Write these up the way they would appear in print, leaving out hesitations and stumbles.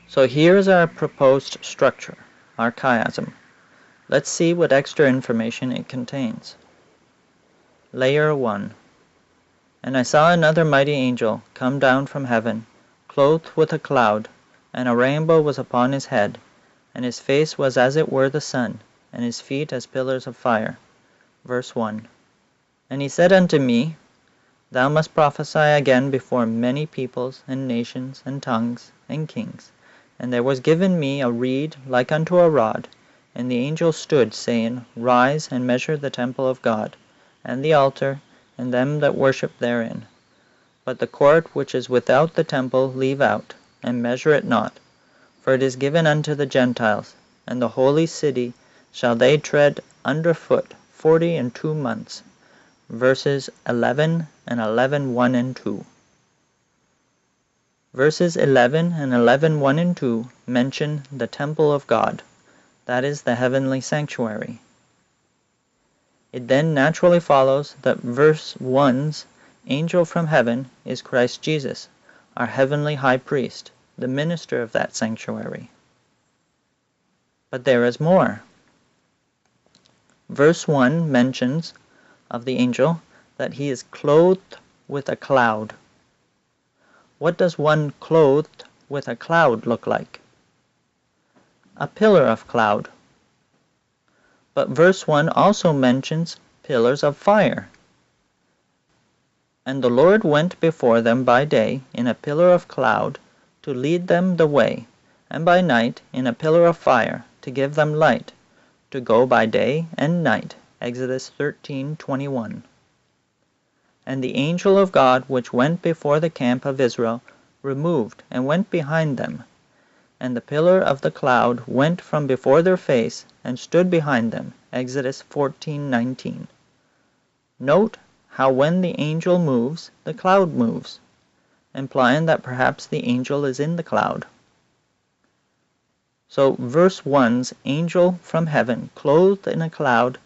So here's our proposed structure, our chiasm. Let's see what extra information it contains. Layer 1. And I saw another mighty angel come down from heaven, clothed with a cloud, and a rainbow was upon his head, and his face was as it were the sun, and his feet as pillars of fire. Verse 1. And he said unto me, Thou must prophesy again before many peoples, and nations, and tongues, and kings. And there was given me a reed like unto a rod, and the angel stood, saying, Rise and measure the temple of God, and the altar, and them that worship therein. But the court which is without the temple leave out, and measure it not, for it is given unto the Gentiles, and the holy city shall they tread under foot 42 months. Verses 11 and 11, 1 and 2. Verses 11 and 11, 1 and 2 mention the temple of God, that is the heavenly sanctuary. It then naturally follows that verse 1's angel from heaven is Christ Jesus, our heavenly high priest, the minister of that sanctuary. But there is more. Verse 1 mentions of the angel that he is clothed with a cloud. What does one clothed with a cloud look like? A pillar of cloud. But verse 1 also mentions pillars of fire. And the Lord went before them by day in a pillar of cloud to lead them the way, and by night in a pillar of fire to give them light, to go by day and night. Exodus 13:21. And the angel of God which went before the camp of Israel removed and went behind them, and the pillar of the cloud went from before their face and stood behind them. Exodus 14:19. Note how when the angel moves, the cloud moves, implying that perhaps the angel is in the cloud. So verse 1's angel from heaven clothed in a cloud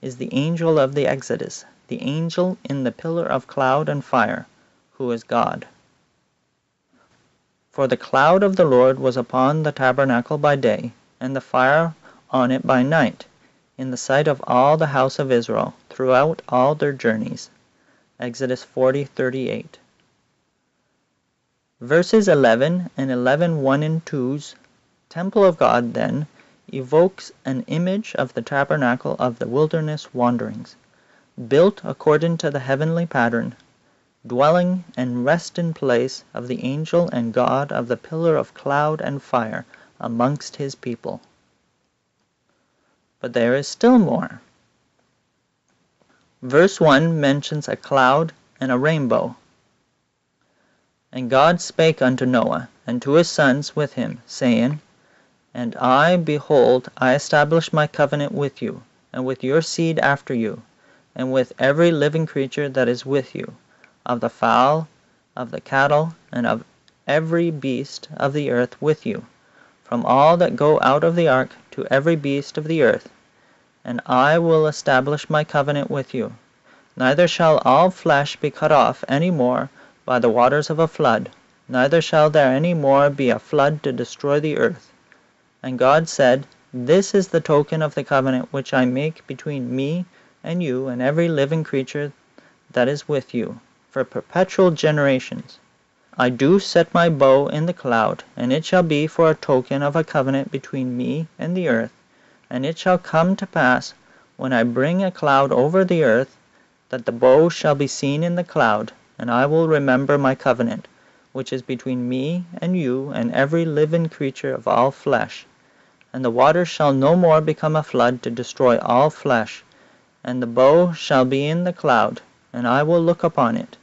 is the angel of the Exodus, the angel in the pillar of cloud and fire, who is God. For the cloud of the Lord was upon the tabernacle by day, and the fire on it by night, in the sight of all the house of Israel, throughout all their journeys. Exodus 40:38. Verses 11 and 11, 1 and 2's temple of God, then, evokes an image of the tabernacle of the wilderness wanderings, built according to the heavenly pattern, dwelling and resting place of the angel and God of the pillar of cloud and fire amongst his people. But there is still more. Verse 1 mentions a cloud and a rainbow. And God spake unto Noah, and to his sons with him, saying, And I, behold, I establish my covenant with you, and with your seed after you, and with every living creature that is with you, of the fowl, of the cattle, and of every beast of the earth with you, from all that go out of the ark to every beast of the earth. And I will establish my covenant with you. Neither shall all flesh be cut off any more by the waters of a flood, neither shall there any more be a flood to destroy the earth. And God said, This is the token of the covenant which I make between me and you and every living creature that is with you, for perpetual generations. I do set my bow in the cloud, and it shall be for a token of a covenant between me and the earth. And it shall come to pass, when I bring a cloud over the earth, that the bow shall be seen in the cloud, and I will remember my covenant, which is between me and you and every living creature of all flesh. And the waters shall no more become a flood to destroy all flesh, and the bow shall be in the cloud, and I will look upon it,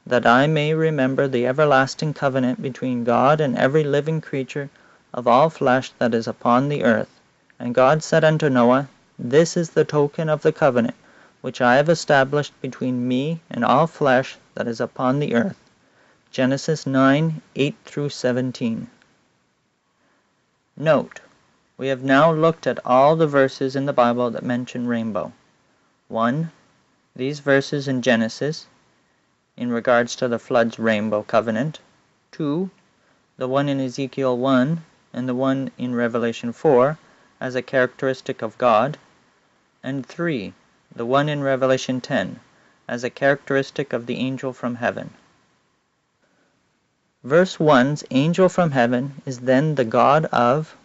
that I may remember the everlasting covenant between God and every living creature of all flesh that is upon the earth. And God said unto Noah, This is the token of the covenant which I have established between me and all flesh that is upon the earth. Genesis 9:8-17. Note, we have now looked at all the verses in the Bible that mention rainbow. 1. These verses in Genesis, in regards to the flood's rainbow covenant. 2. The one in Ezekiel 1, and the one in Revelation 4 as a characteristic of God, and 3, the one in Revelation 10 as a characteristic of the angel from heaven. Verse 1's angel from heaven is then the God of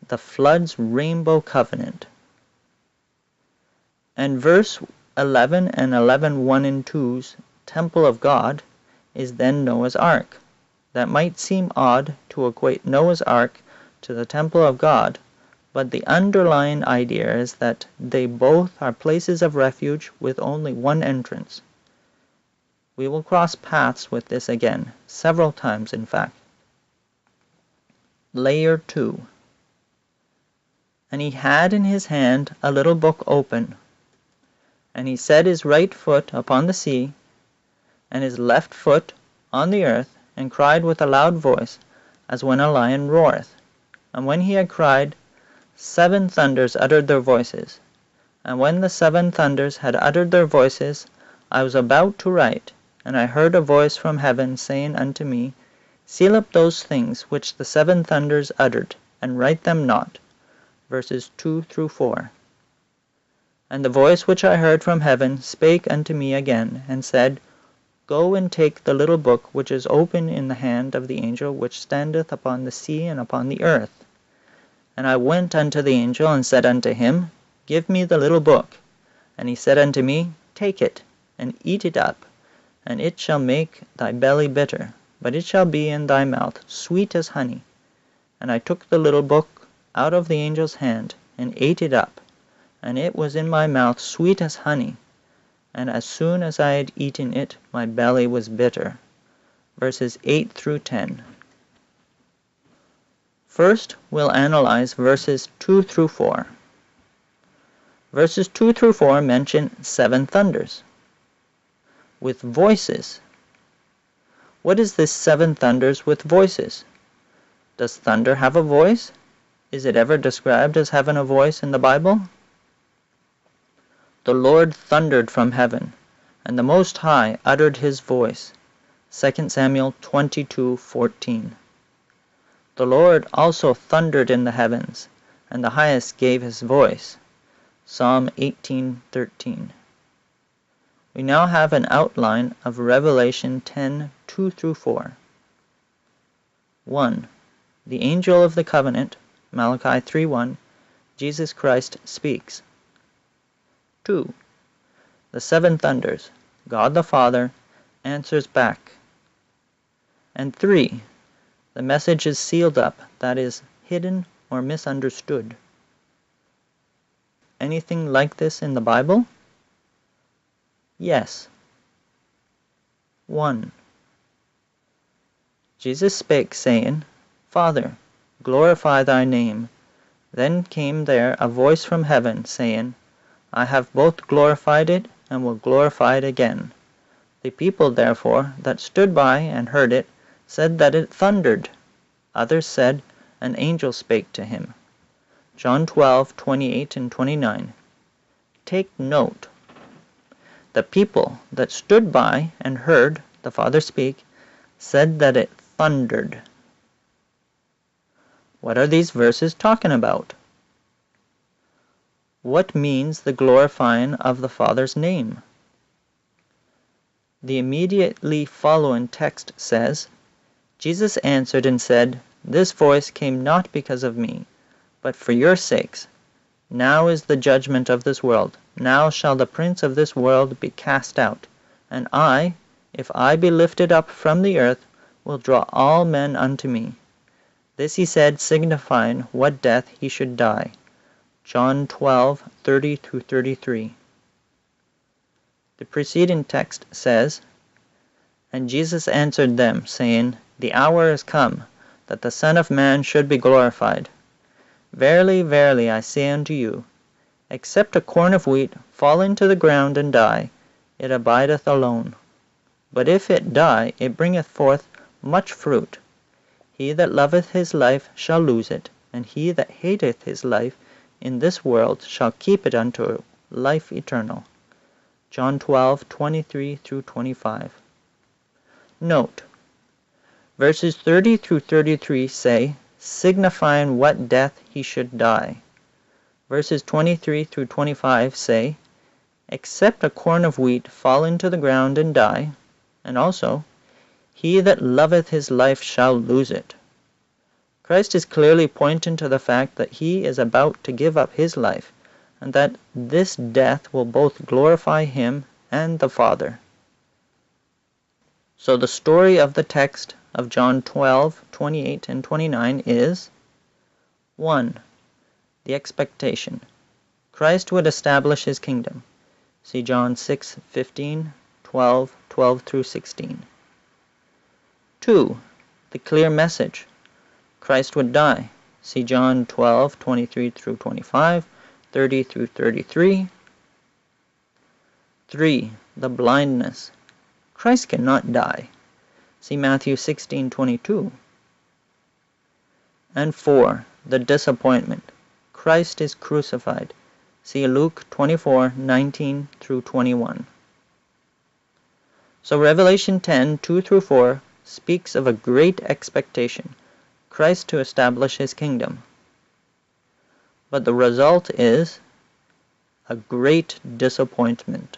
the flood's rainbow covenant. And verse 11 and 11:1 and 2's temple of God is then Noah's Ark. That might seem odd to equate Noah's Ark to the temple of God, but the underlying idea is that they both are places of refuge with only one entrance. We will cross paths with this again, several times in fact. Layer 2. And he had in his hand a little book open, and he set his right foot upon the sea, and his left foot on the earth, and cried with a loud voice, as when a lion roareth. And when he had cried, 7 thunders uttered their voices. And when the 7 thunders had uttered their voices, I was about to write, and I heard a voice from heaven saying unto me, Seal up those things which the 7 thunders uttered, and write them not. Verses 2 through 4. And the voice which I heard from heaven spake unto me again, and said, Go and take the little book which is open in the hand of the angel which standeth upon the sea and upon the earth. And I went unto the angel, and said unto him, Give me the little book. And he said unto me, Take it, and eat it up, and it shall make thy belly bitter, but it shall be in thy mouth sweet as honey. And I took the little book out of the angel's hand, and ate it up, and it was in my mouth sweet as honey. And as soon as I had eaten it, my belly was bitter. Verses 8 through 10. First, we'll analyze verses 2 through 4. Verses 2 through 4 mention 7 thunders with voices. What is this 7 thunders with voices? Does thunder have a voice? Is it ever described as having a voice in the Bible? The Lord thundered from heaven, and the Most High uttered his voice. 2 Samuel 22:14. The Lord also thundered in the heavens, and the Highest gave his voice. Psalm 18:13. We now have an outline of Revelation 10:2 through 4. 1. The angel of the covenant, Malachi 3:1, Jesus Christ speaks. 2. The 7 thunders, God the Father answers back. And 3. The message is sealed up, that is, hidden or misunderstood. Anything like this in the Bible? Yes. 1. Jesus spake, saying, Father, glorify thy name. Then came there a voice from heaven, saying, I have both glorified it, and will glorify it again. The people therefore that stood by and heard it said that it thundered. Others said, An angel spake to him. John 12:28 and 29. Take note. The people that stood by and heard the Father speak said that it thundered. What are these verses talking about? What means the glorifying of the Father's name? The immediately following text says, Jesus answered and said, This voice came not because of me, but for your sakes. Now is the judgment of this world. Now shall the prince of this world be cast out. And I, if I be lifted up from the earth, will draw all men unto me. This he said, signifying what death he should die. John 12:30 through 33. The preceding text says, And Jesus answered them, saying, The hour is come, that the Son of Man should be glorified. Verily, verily, I say unto you, except a corn of wheat fall into the ground and die, it abideth alone. But if it die, it bringeth forth much fruit. He that loveth his life shall lose it, and he that hateth his life in this world shall keep it unto life eternal. John 12:23 through 25. Note, verses 30 through 33 say, signifying what death he should die. Verses 23 through 25 say, "Except a corn of wheat fall into the ground and die, and also, he that loveth his life shall lose it." Christ is clearly pointing to the fact that he is about to give up his life, and that this death will both glorify him and the Father. So the story of the text of John 12:28 and 29 is 1. The expectation. Christ would establish his kingdom. See John 6:15, 12 through 16. 2. The clear message. Christ would die. See John 12:23 through 25, 30 through 33. 3. The blindness. Christ cannot die. See Matthew 16:22. And 4. The disappointment. Christ is crucified. See Luke 24:19 through 21. So Revelation 10:2 through 4 speaks of a great expectation, Christ to establish his kingdom. But the result is a great disappointment.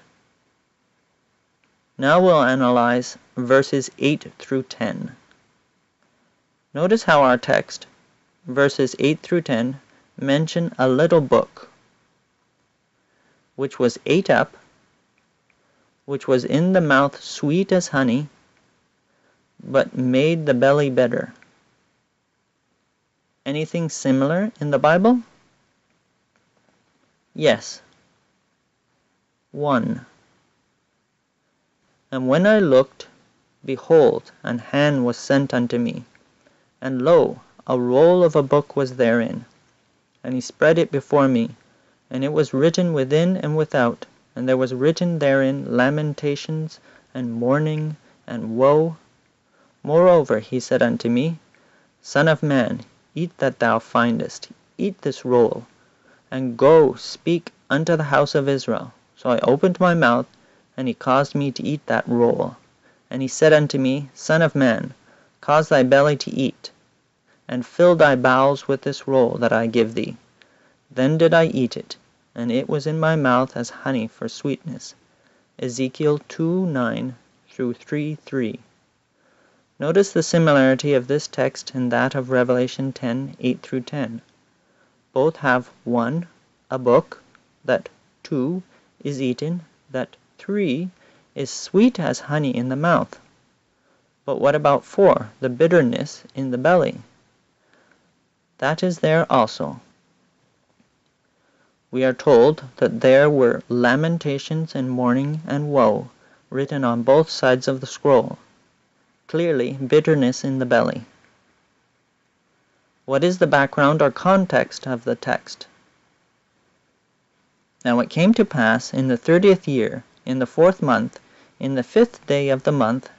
Now we'll analyze verses 8 through 10. Notice how our text, verses 8 through 10, mention a little book, which was ate up, which was in the mouth sweet as honey, but made the belly bitter. Anything similar in the Bible? Yes. 1. And when I looked, behold, an hand was sent unto me, and lo, a roll of a book was therein. And he spread it before me, and it was written within and without, and there was written therein lamentations, and mourning, and woe. Moreover he said unto me, Son of man, eat that thou findest, eat this roll, and go speak unto the house of Israel. So I opened my mouth, and he caused me to eat that roll. And he said unto me, Son of man, cause thy belly to eat, and fill thy bowels with this roll that I give thee. Then did I eat it, and it was in my mouth as honey for sweetness. Ezekiel 2:9 through 3:3. Notice the similarity of this text and that of Revelation 10:8 through 10. Both have 1. A book, that 2. is eaten, that 3. is sweet as honey in the mouth. But what about 4, the bitterness in the belly? That is there also. We are told that there were lamentations and mourning and woe written on both sides of the scroll. Clearly, bitterness in the belly. What is the background or context of the text? Now it came to pass in the 30th year, in the 4th month, in the 5th day of the month,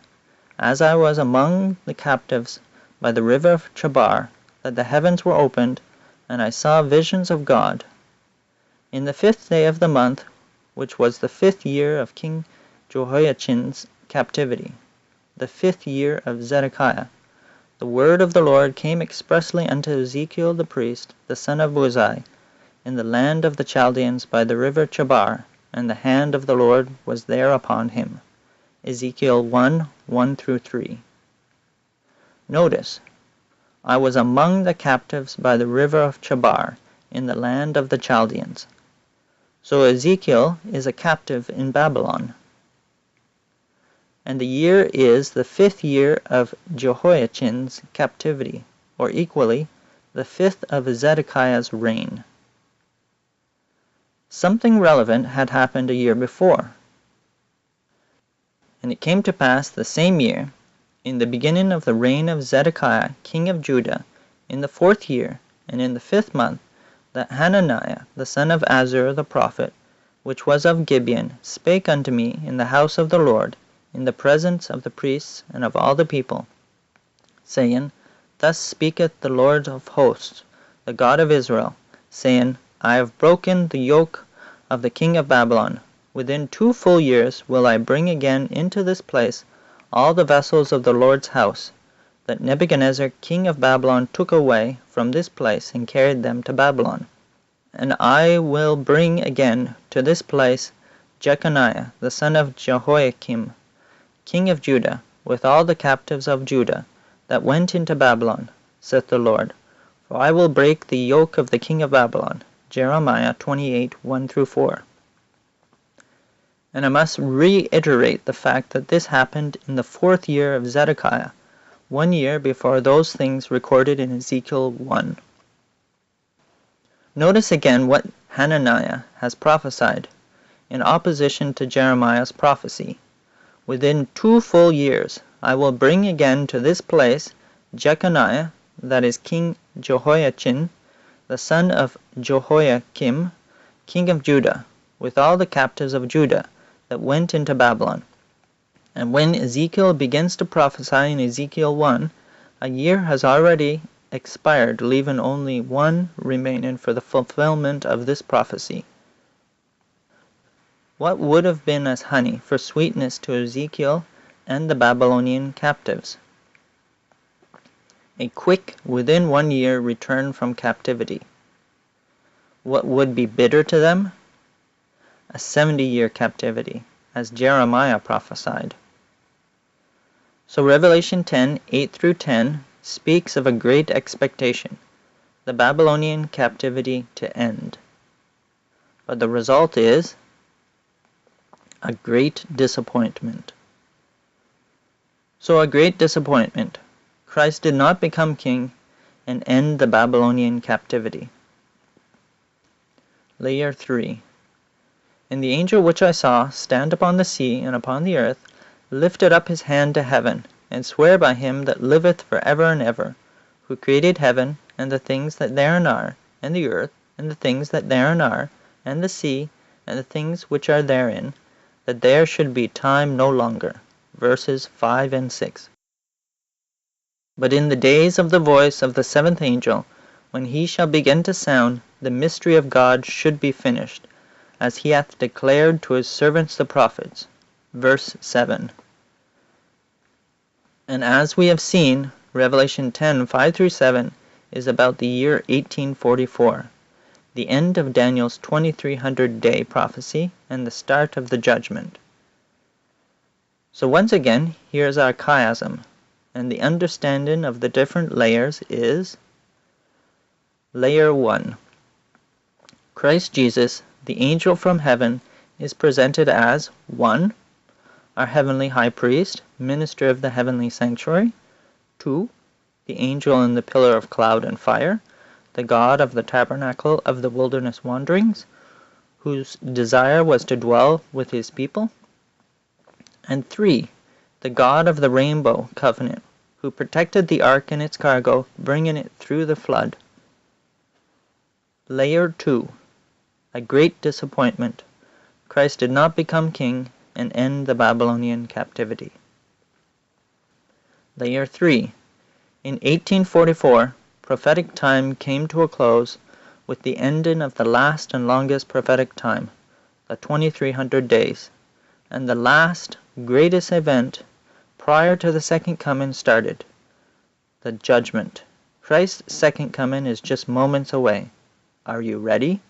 as I was among the captives by the river of Chebar, that the heavens were opened, and I saw visions of God. In the 5th day of the month, which was the 5th year of King Jehoiachin's captivity, the 5th year of Zedekiah, the word of the Lord came expressly unto Ezekiel the priest, the son of Buzi, in the land of the Chaldeans by the river Chebar, and the hand of the Lord was there upon him. Ezekiel 1:1 through 3. Notice, I was among the captives by the river of Chebar, in the land of the Chaldeans. So Ezekiel is a captive in Babylon. And the year is the 5th year of Jehoiachin's captivity, or equally, the 5th of Zedekiah's reign. Something relevant had happened a year before. And it came to pass the same year, in the beginning of the reign of Zedekiah king of Judah, in the 4th year, and in the 5th month, that Hananiah the son of Azur the prophet, which was of Gibeon, spake unto me in the house of the Lord, in the presence of the priests and of all the people, saying, Thus speaketh the Lord of hosts, the God of Israel, saying, I have broken the yoke of the king of Babylon. Within 2 full years will I bring again into this place all the vessels of the Lord's house, that Nebuchadnezzar king of Babylon took away from this place and carried them to Babylon. And I will bring again to this place Jeconiah the son of Jehoiakim, king of Judah, with all the captives of Judah that went into Babylon, saith the Lord. For I will break the yoke of the king of Babylon. Jeremiah 28:1-4. And I must reiterate the fact that this happened in the 4th year of Zedekiah, 1 year before those things recorded in Ezekiel 1. Notice again what Hananiah has prophesied in opposition to Jeremiah's prophecy. Within 2 full years I will bring again to this place Jeconiah, that is King Jehoiachin, the son of Jehoiakim, king of Judah, with all the captives of Judah that went into Babylon. And when Ezekiel begins to prophesy in Ezekiel 1, a year has already expired, leaving only 1 remaining for the fulfillment of this prophecy. What would have been as honey for sweetness to Ezekiel and the Babylonian captives? A quick, within 1 year, return from captivity. What would be bitter to them? A 70-year captivity, as Jeremiah prophesied. So Revelation 10:8-10 speaks of a great expectation, the Babylonian captivity to end. But the result is a great disappointment. So a great disappointment. Christ did not become king and end the Babylonian captivity. Layer 3. And the angel which I saw stand upon the sea and upon the earth lifted up his hand to heaven, and sware by him that liveth for ever and ever, who created heaven, and the things that therein are, and the earth, and the things that therein are, and the sea, and the things which are therein, that there should be time no longer. Verses 5 and 6. But in the days of the voice of the 7th angel, when he shall begin to sound, the mystery of God should be finished, as he hath declared to his servants the prophets. Verse 7. And as we have seen, Revelation 10:5-7 is about the year 1844, the end of Daniel's 2300-day prophecy and the start of the judgment. So once again, here's our chiasm, and the understanding of the different layers is: Layer 1. Christ Jesus, the angel from heaven, is presented as 1. Our heavenly high priest, minister of the heavenly sanctuary. 2. The angel in the pillar of cloud and fire, the God of the tabernacle of the wilderness wanderings, whose desire was to dwell with his people. And 3. The God of the rainbow covenant, who protected the ark and its cargo, bringing it through the flood. Layer 2. A great disappointment. Christ did not become king and end the Babylonian captivity. Layer 3. In 1844, prophetic time came to a close with the ending of the last and longest prophetic time, the 2300 days, and the last, greatest event prior to the second coming started, the judgment. Christ's second coming is just moments away. Are you ready?